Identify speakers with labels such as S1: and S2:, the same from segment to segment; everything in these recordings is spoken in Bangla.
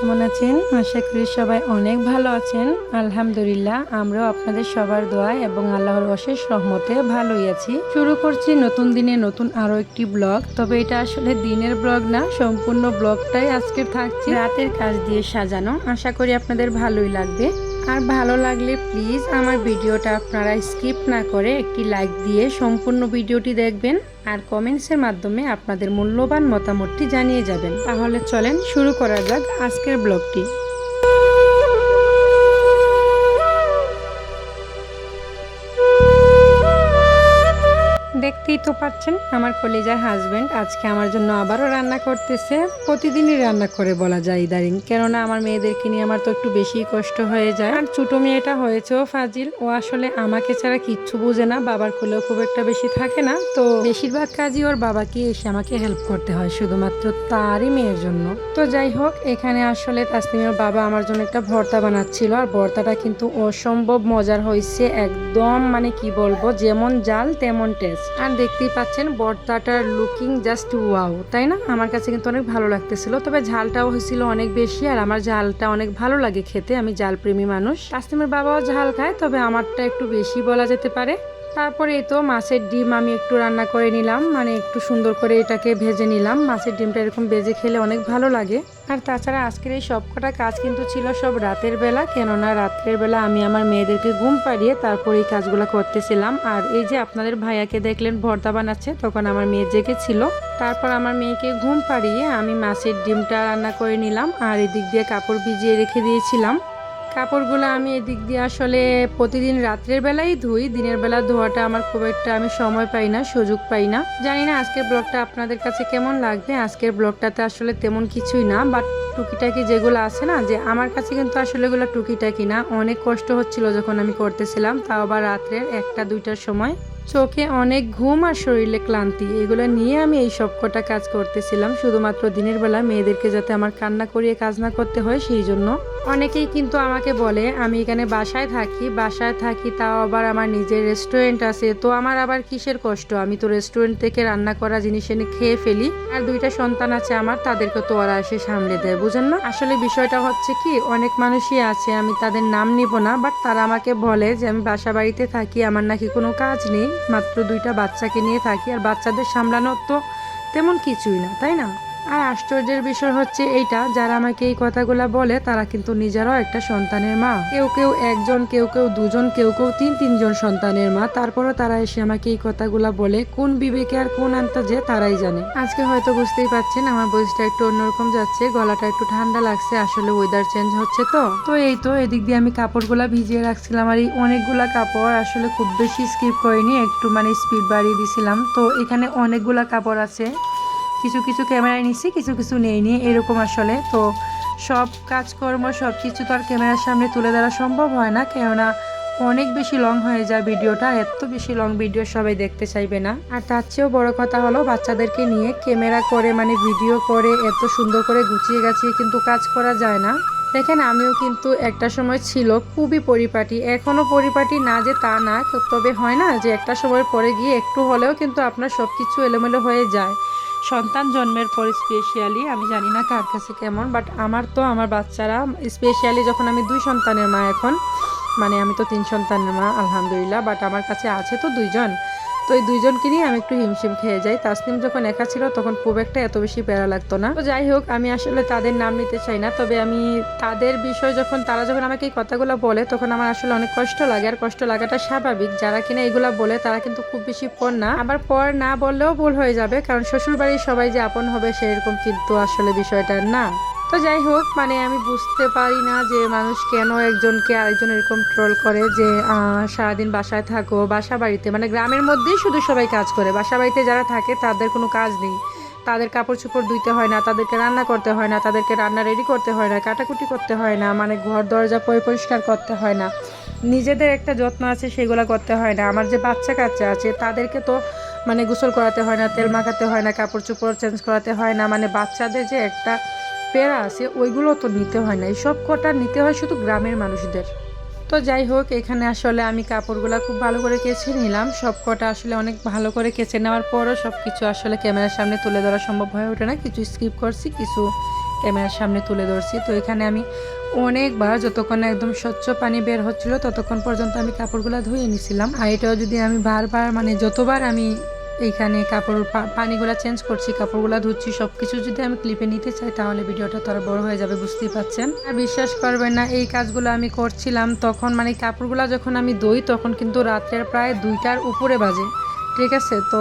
S1: কেমন আছেন? আশা করি সবাই অনেক ভালো আছেন। আলহামদুলিল্লাহ আমরাও আপনাদের সবার দোয়া এবং আল্লাহর অশেষ রহমতে ভালোই আছি। শুরু করছি নতুন দিনে নতুন আরো একটি ব্লগ। তবে এটা আসলে দিনের ব্লগ না, সম্পূর্ণ ব্লগটাই আজকে থাকছে রাতের কাজ দিয়ে সাজানো। আশা করি আপনাদের ভালোই লাগবে। আর ভালো লাগলে প্লিজ আমার ভিডিওটা আপনারা স্কিপ না করে একটি লাইক দিয়ে সম্পূর্ণ ভিডিওটি দেখবেন আর কমেন্টসের মাধ্যমে আপনাদের মূল্যবান মতামতটি জানিয়ে যাবেন। তাহলে চলেন শুরু করা যাক আজকের ব্লগটি। দেখতেই তো পাচ্ছেন আমার কলিজার হাজবেন্ড আজকে আমার জন্য আবারও রান্না করতেছে। প্রতিদিনই রান্না করে বলা যায় ইদারিং, কেননা আমার মেয়েদেরকে নিয়ে আমার তো একটু বেশি কষ্ট হয়ে যায়। আর ছোট মেয়েটা হয়েছেও ফাজিল, ও আসলে আমাকে ছাড়া কিচ্ছু বোঝে না, বাবার কোলেও খুব একটা বেশি থাকে না, তো বেশিরভাগ কাজই ওর বাবাকে এসে আমাকে হেল্প করতে হয় শুধুমাত্র তারই মেয়ের জন্য। তো যাই হোক, এখানে আসলে তাসনিমের বাবা আমার জন্য একটা ভর্তা বানাচ্ছিল, আর ভর্তাটা কিন্তু অসম্ভব মজার হয়েছে একদম, মানে কি বলবো, যেমন জাল তেমন টেস্ট। আর দেখতেই পাচ্ছেন ভর্তাটার লুকিং জাস্ট ওয়াও, তাই না? আমার কাছে কিন্তু অনেক ভালো লাগতেছিল, তবে ঝালটাও হয়েছিল অনেক বেশি, আর আমার ঝালটা অনেক ভালো লাগে খেতে, আমি ঝাল প্রেমী মানুষ। তাসনিমের বাবাও ঝাল খায়, তবে আমারটা একটু বেশি বলা যেতে পারে। তারপরে এই তো মাছের ডিম আমি একটু রান্না করে নিলাম, মানে একটু সুন্দর করে এটাকে ভেজে নিলাম। মাছের ডিমটা এরকম ভেজে খেলে অনেক ভালো লাগে। আর তাছাড়া আজকের এই সবকটা কাজ কিন্তু ছিল সব রাতের বেলা, কেননা রাত্রের বেলা আমি আমার মেয়েদেরকে ঘুম পাড়িয়ে তারপর এই কাজগুলো করতেছিলাম। আর এই যে আপনাদের ভাইয়াকে দেখলেন ভর্তা বানাচ্ছে, তখন আমার মেয়ে জেগেছিল। তারপর আমার মেয়েকে ঘুম পাড়িয়ে আমি মাছের ডিমটা রান্না করে নিলাম, আর এদিক দিয়ে কাপড় ভিজিয়ে রেখে দিয়েছিলাম। কাপড়গুলো আমি এদিক দিয়ে আসলে প্রতিদিন রাত্রের বেলাই ধুই, দিনের বেলা ধোয়াটা আমার খুব একটা আমি সময় পাই না, সুযোগ পাই না। জানি না আজকের ব্লগটা আপনাদের কাছে কেমন লাগবে। আজকের ব্লগটাতে আসলে তেমন কিছুই না, বাট টুকিটাকি যেগুলো আছে না, যে আমার কাছে কিন্তু আসলে এগুলো টুকিটাকি না, অনেক কষ্ট হচ্ছিল যখন আমি করতেছিলাম, তাও আবার রাত্রের 1টা-2টার সময়। চোখে অনেক ঘুম আর শরীরে ক্লান্তি, এগুলো নিয়ে আমি এই সব কটা কাজ করতেছিলাম শুধুমাত্র দিনের বেলা মেয়েদেরকে যাতে আমার কান্না করিয়ে কাজ না করতে হয় সেই জন্য। অনেকেই কিন্তু আমাকে বলে আমি এখানে বাসায় থাকি তাও আবার আমার নিজের রেস্টুরেন্ট আছে, তো আমার আবার কিসের কষ্ট, আমি তো রেস্টুরেন্ট থেকে রান্না করা জিনিস এনে খেয়ে ফেলি। আর 2টা সন্তান আছে আমার, তাদেরকে তো ওরা এসে সামলে দেয়, বুঝেন না? আসলে বিষয়টা হচ্ছে কি, অনেক মানুষই আছে, আমি তাদের নাম নিব না, বাট তারা আমাকে বলে যে আমি বাসা বাড়িতে থাকি, আমার নাকি কোনো কাজ নেই, মাত্র 2টা বাচ্চাকে নিয়ে থাকি, আর বাচ্চাদের সামলানোর তো তেমন কিছুই না, তাই না? আর আশ্চর্যের বিষয় হচ্ছে এইটা, যারা আমাকে এই কথাগুলা বলে তারা কিন্তু নিজেরাও একটা সন্তানের মা, কেউ কেউ একজন, কেউ কেউ দুজন, কেউ কেউ তিনজন সন্তানের মা, তারপরও তারা এসে আমাকে এই কথাগুলা বলে কোন বিবেকে আর কোন আন্তাজে তারাই জানে। আজকে হয়তো বুঝতেই পারছেন আমার ভয়েসটা একটু অন্যরকম যাচ্ছে, গলাটা একটু ঠান্ডা লাগছে, আসলে ওয়েদার চেঞ্জ হচ্ছে তো এই তো এদিক দিয়ে আমি কাপড়গুলা ভিজিয়ে রাখছিলাম, আর এই অনেকগুলা কাপড় আসলে খুব বেশি স্কিপ করিনি, একটু মানে স্পিড বাড়িয়ে দিছিলাম। তো এখানে অনেকগুলা কাপড় আছে, কিছু কিছু ক্যামেরায় নিচ্ছি, কিছু কিছু নেইনি, এরকম আসলে। তো সব কাজকর্ম সব কিছু তো আর ক্যামেরার সামনে তুলে ধরা সম্ভব হয় না, কেননা অনেক বেশি লং হয়ে যায় ভিডিওটা, এত বেশি লং ভিডিও সবাই দেখতে চাইবে না। আর তার চেয়েও বড় কথা হলো বাচ্চাদেরকে নিয়ে ক্যামেরা করে মানে ভিডিও করে এত সুন্দর করে গুছিয়ে গাছিয়ে কিন্তু কাজ করা যায় না। দেখেন আমিও কিন্তু একটা সময় ছিল খুবই পরিপাটি, এখনও পরিপাটি না যে তা না, তবে হয় না যে একটা সময় পরে গিয়ে একটু হলেও কিন্তু আপনার সব কিছু এলোমেলো হয়ে যায়। সন্তান জন্মের পর স্পেশালি, আমি জানি না কার কাছে কেমন, বাট আমার তো আমার বাচ্চারা স্পেশালি যখন আমি 2 সন্তানের মা এখন, মানে আমি তো 3 সন্তানের মা আলহামদুলিল্লাহ, বাট আমার কাছে আছে তো 2জন, তো এই 2জনকে নিয়ে আমি একটু হিমশিম খেয়ে যাই। তাসনিম যখন একা ছিল তখন খুব একটা এত বেশি প্যারা লাগতো না। তো যাই হোক, আমি আসলে তাদের নাম নিতে চাই না, তবে আমি তাদের বিষয় তারা যখন আমাকে এই কথাগুলো বলে তখন আমার আসলে অনেক কষ্ট লাগে, আর কষ্ট লাগাটা স্বাভাবিক। যারা কিনা এগুলা বলে তারা কিন্তু খুব বেশি পর না, আবার পর না বললেও ভুল হয়ে যাবে, কারণ শ্বশুর বাড়ির সবাই যে আপন হবে সেরকম কিন্তু আসলে বিষয়টা না। তো যাই হোক, মানে আমি বুঝতে পারি না যে মানুষ কেন একজনকে আরেকজন এরকম ট্রোল করে যে সারাদিন বাসায় থাকো, বাসা বাড়িতে মানে গ্রামের মধ্যেই শুধু সবাই কাজ করে, বাসা বাড়িতে যারা থাকে তাদের কোনো কাজ নেই, তাদের কাপড় চোপড় ধুইতে হয় না, তাদেরকে রান্না করতে হয় না, তাদেরকে রান্না রেডি করতে হয় না, কাটাকুটি করতে হয় না, মানে ঘর দরজা পরিষ্কার করতে হয় না, নিজেদের একটা যত্ন আছে সেগুলো করতে হয় না। আমার যে বাচ্চা কাচ্চা আছে তাদেরকে তো মানে গোসল করাতে হয় না, তেল মাখাতে হয় না, কাপড় চোপড় চেঞ্জ করাতে হয় না, মানে বাচ্চাদের যে একটা প্যারা আছে ওইগুলো তো নিতে হয় না, এইসব কটা নিতে হয় শুধু গ্রামের মানুষদের। তো যাই হোক, এখানে আসলে আমি কাপড়গুলো খুব ভালো করে কেচে নিলাম, সব কটা আসলে অনেক ভালো করে কেচে নেওয়ার পরও সব কিছু আসলে ক্যামেরার সামনে তুলে ধরা সম্ভব হয়ে ওঠে না, কিছু স্কিপ করছি, কিছু ক্যামেরার সামনে তুলে ধরছি। তো এখানে আমি অনেকবার, যতক্ষণ একদম স্বচ্ছ পানি বের হচ্ছিল ততক্ষণ পর্যন্ত আমি কাপড়গুলো ধুয়ে নিছিলাম। আর এটাও যদি আমি বারবার মানে যতবার আমি এইখানে কাপড় পানিগুলো চেঞ্জ করছি, কাপড়গুলো ধুচ্ছি, সব কিছু যদি আমি ক্লিপে নিতে চাই তাহলে ভিডিওটা তো আর বড় হয়ে যাবে, বুঝতেই পাচ্ছেন। আর বিশ্বাস করবেন না, এই কাজগুলো আমি করছিলাম তখন মানে কাপড়গুলো যখন আমি ধুই তখন কিন্তু রাত্রের প্রায় 2টার উপরে বাজে, ঠিক আছে। তো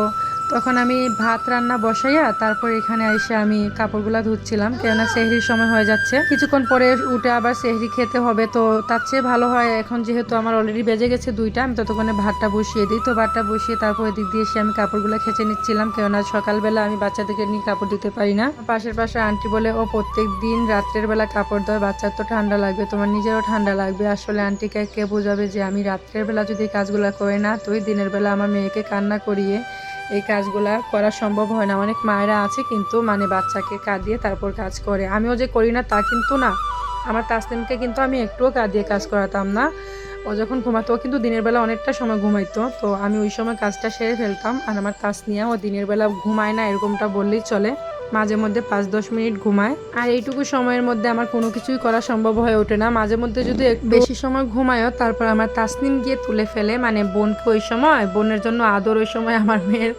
S1: তখন আমি ভাত রান্না বসাইয়া তারপর এখানে এসে আমি কাপড়গুলো ধুচ্ছিলাম, কেননা সেহরির সময় হয়ে যাচ্ছে, কিছুক্ষণ পরে উঠে আবার সেহরি খেতে হবে। তো তার চেয়ে ভালো হয় এখন যেহেতু আমার অলরেডি বেজে গেছে 2টা, আমি ততক্ষণে ভাতটা বসিয়ে দিই। তো ভাতটা বসিয়ে তারপর এদিক দিয়ে এসে আমি কাপড়গুলো খেঁচে নিচ্ছিলাম, কেননা সকালবেলা আমি বাচ্চাদেরকে নিয়ে কাপড় দিতে পারি না। পাশে আন্টি বলে ও প্রত্যেক দিন রাত্রের বেলা কাপড় দেয়, বাচ্চার তো ঠান্ডা লাগবে, তোমার নিজেরও ঠান্ডা লাগবে। আসলে আন্টিকে কে বোঝাবে যে আমি রাত্রের বেলা যদি কাজগুলো করি না তুই দিনের বেলা আমার মেয়েকে কান্না করিয়ে এই কাজগুলা করা সম্ভব হয় না। অনেক মায়েরা আছে কিন্তু মানে বাচ্চাকে কাঁদিয়ে তারপর কাজ করে, আমিও যে করি না তা কিন্তু না। আমার তাসলিমকে কিন্তু আমি একটুও কাঁদিয়ে কাজ করাতাম না। ও যখন ঘুমাতো ও কিন্তু দিনের বেলা অনেকটা সময় ঘুমাইতো, তো আমি ওই সময় কাজটা সেরে ফেলতাম। আর আমার তাসনিয়া ও দিনের বেলা ঘুমায় না এরকমটা বললেই চলে, মাঝে মধ্যে 5-10 মিনিট ঘুমায়। আর এইটুকু সময়ের মধ্যে আমার কোনো কিছুই করা সম্ভব হয়ে ওঠে না। মাঝে মধ্যে যদি বেশি সময় ঘুমায়ও তারপর আমার তাসনিম গিয়ে তুলে ফেলে, মানে বোনকে ওই সময়, বোনের জন্য আদর ওই সময় আমার মেয়ের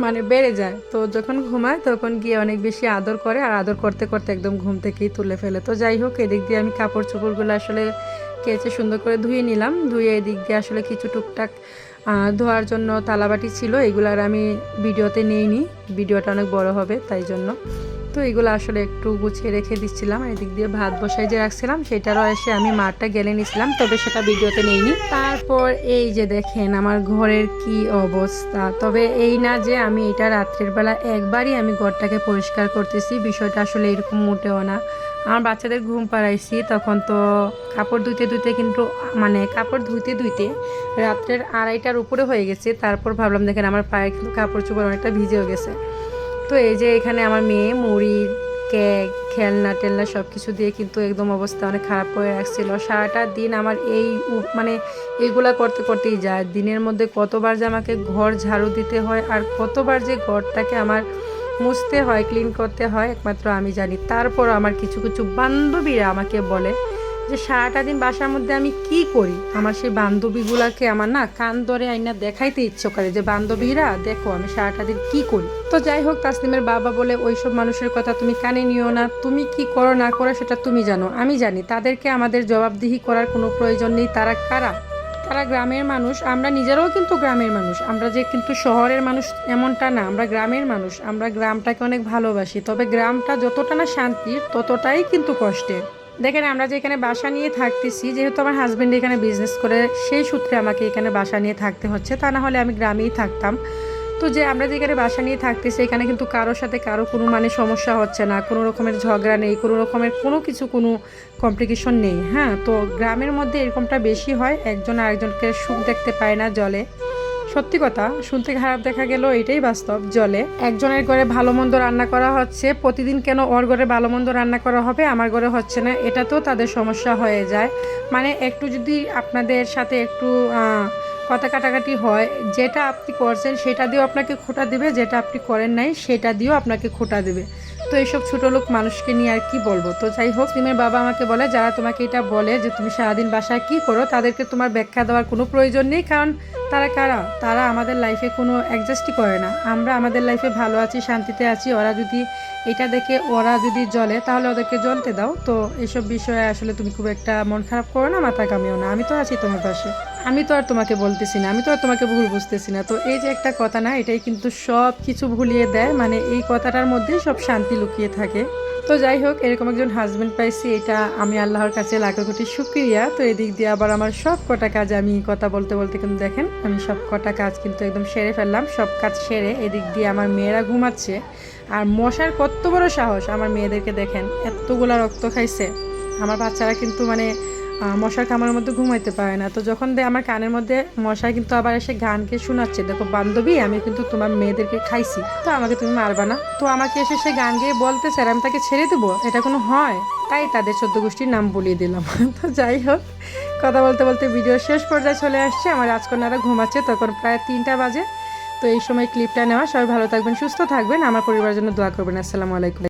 S1: মানে বেড়ে যায়। তো যখন ঘুমায় তখন গিয়ে অনেক বেশি আদর করে, আর আদর করতে করতে একদম ঘুম থেকেই তুলে ফেলে। তো যাই হোক, এদিক দিয়ে আমি কাপড় চোপড়গুলো আসলে কেচে সুন্দর করে ধুয়ে নিলাম। ধুয়ে এদিক দিয়ে আসলে কিছু টুকটাক ধোয়ার জন্য থালাবাটি ছিল, এগুলার আমি ভিডিওতে নেইনি, ভিডিওটা অনেক বড় হবে তাই জন্য। তো এগুলো আসলে একটু গুছিয়ে রেখে দিচ্ছিলাম। এদিক দিয়ে ভাত বসাই যে রাখছিলাম সেটারও এসে আমি মাঠটা গেলে নিছিলাম, তবে সেটা ভিডিওতে নেইনি। তারপর এই যে দেখেন আমার ঘরের কি অবস্থা। তবে এই না যে আমি এটা রাত্রের বেলা একবারই আমি ঘরটাকে পরিষ্কার করতেছি, বিষয়টা আসলে এরকম মোটেও না। আমার বাচ্চাদের ঘুম পাড়াইছি তখন তো কাপড় ধুইতে কিন্তু মানে কাপড় ধুইতে রাত্রের 2:30টার উপরে হয়ে গেছে। তারপর ভাবলাম দেখেন আমার পায়ে কিন্তু কাপড় চোপড় অনেকটা ভিজেও গেছে। তো এই যে এখানে আমার মেয়ে মুড়ি, কেক, খেলনা টেলনা সব কিছু দিয়ে কিন্তু একদম অবস্থা অনেক খারাপ করে রাখছিল। সারাটা দিন আমার এই মানে এইগুলা করতে করতেই যায়। দিনের মধ্যে কতবার যে আমাকে ঘর ঝাড়ু দিতে হয় আর কতবার যে ঘরটাকে আমার মুছতে হয়, ক্লিন করতে হয় একমাত্র আমি জানি। তারপর আমার কিছু কিছু বান্ধবীরা আমাকে বলে যে সারাটা দিন বাসার মধ্যে আমি কি করি। আমার সেই বান্ধবীগুলাকে আমার না কান ধরে আইনা দেখাইতে ইচ্ছে করে যে বান্ধবীরা দেখো আমি সারাটা দিন কি করি। তো যাই হোক, তাসলিমের বাবা বলে ওইসব মানুষের কথা তুমি কানে নিও না, তুমি কি করো না করো সেটা তুমি জানো, আমি জানি। তাদেরকে আমাদের জবাবদিহি করার কোনো প্রয়োজন নেই। তারা কারা? তারা গ্রামের মানুষ, আমরা নিজেরাও কিন্তু গ্রামের মানুষ। আমরা যে কিন্তু শহরের মানুষ এমনটা না, আমরা গ্রামের মানুষ, আমরা গ্রামটাকে অনেক ভালোবাসি। তবে গ্রামটা যতটা না শান্তির ততটাই কিন্তু কষ্টের। দেখেন আমরা যে এখানে বাসা নিয়ে থাকতেছি, যেহেতু আমার হাজব্যান্ড এখানে বিজনেস করে সেই সূত্রে আমাকে এখানে বাসা নিয়ে থাকতে হচ্ছে, তা না হলে আমি গ্রামেই থাকতাম। তো যে আমরা যেখানে বাসা নিয়ে থাকতেছি এখানে কিন্তু কারোর সাথে কারো কোনো মানে সমস্যা হচ্ছে না, কোনো রকমের ঝগড়া নেই, কোনো রকমের কোনো কিছু কোনো কমপ্লিকেশন নেই। হ্যাঁ, তো গ্রামের মধ্যে এরকমটা বেশি হয়, একজন আরেকজনকে সুখ দেখতে পায় না জলে। সত্যি কথা, শুনতে খারাপ দেখা গেল এটাই বাস্তব। জলে একজনের ঘরে ভালো মন্দ রান্না করা হচ্ছে, প্রতিদিন কেন ওর ঘরে ভালো মন্দ রান্না করা হবে আমার ঘরে হচ্ছে না, এটাতেও তাদের সমস্যা হয়ে যায়। মানে একটু যদি আপনাদের সাথে একটু কথা কাটাকাটি হয়, যেটা আপনি করছেন সেটা দিয়েও আপনাকে খোঁটা দেবে, যেটা আপনি করেন নাই সেটা দিয়েও আপনাকে খোঁটা দেবে। তো এইসব ছোটো লোক মানুষকে নিয়ে আর কি বলবো। তো যাই হোক, সিমের বাবা আমাকে বলে যারা তোমাকে এটা বলে যে তুমি সারাদিন বাসায় কী করো তাদেরকে তোমার ব্যাখ্যা দেওয়ার কোনো প্রয়োজন নেই, কারণ তারা কারা? তারা আমাদের লাইফে কোনো অ্যাডজাস্টই করে না। আমরা আমাদের লাইফে ভালো আছি, শান্তিতে আছি, ওরা যদি এটা দেখে ওরা যদি জ্বলে তাহলে ওদেরকে জ্বলতে দাও। তো এইসব বিষয়ে আসলে তুমি খুব একটা মন খারাপ করো না, মাথা কামিও না, আমি তো আছি তোমার পাশে, আমি তো আর তোমাকে বলতেছি না, আমি তো আর তোমাকে ভুল বুঝতেছি না। তো এই যে একটা কথা না, এটাই কিন্তু সব কিছু ভুলিয়ে দেয়, মানে এই কথাটার মধ্যেই সব শান্তি লুকিয়ে থাকে। তো যাই হোক, এরকম একজন হাজব্যান্ড পাইছি, এটা আমি আল্লাহর কাছে লাখো কোটি শুকরিয়া। তো এদিক দিয়ে আবার আমার সব কটা কাজ, আমি কথা বলতে বলতে কিন্তু দেখেন আমি সব কটা কাজ কিন্তু একদম সেরে ফেললাম। সব কাজ সেরে এদিক দিয়ে আমার মেয়েরা ঘুমাচ্ছে। আর মশার কত বড় সাহস, আমার মেয়েদেরকে দেখেন এতগুলা রক্ত খাইছে। আমার বাচ্চারা কিন্তু মানে মশার কামড়ের মধ্যে ঘুমাইতে পারে না। তো যখন আমার কানের মধ্যে মশা কিন্তু আবার এসে গানকে শোনাচ্ছে, দেখো বান্ধবী আমি কিন্তু তোমার মেয়েদেরকে খাইছি, তো আমাকে তুমি মারবা না। তো আমাকে এসে সে গান গেয়ে বলতেছে আর আমি তাকে ছেড়ে দেবো, এটা কোনো হয়? তাই তাদের 14 গোষ্ঠীর নাম বলিয়ে দিলাম। তো যাই হোক, কথা বলতে বলতে ভিডিও শেষ পর্যায়ে চলে আসছে। আমার রাজকন্যারা ঘুমাচ্ছে, তখন প্রায় 3টা বাজে। তো এই সময় ক্লিপটা নেওয়া। সবাই ভালো থাকবেন, সুস্থ থাকবেন, আমার পরিবারের জন্য দোয়া করবেন। আসসালামু আলাইকুম।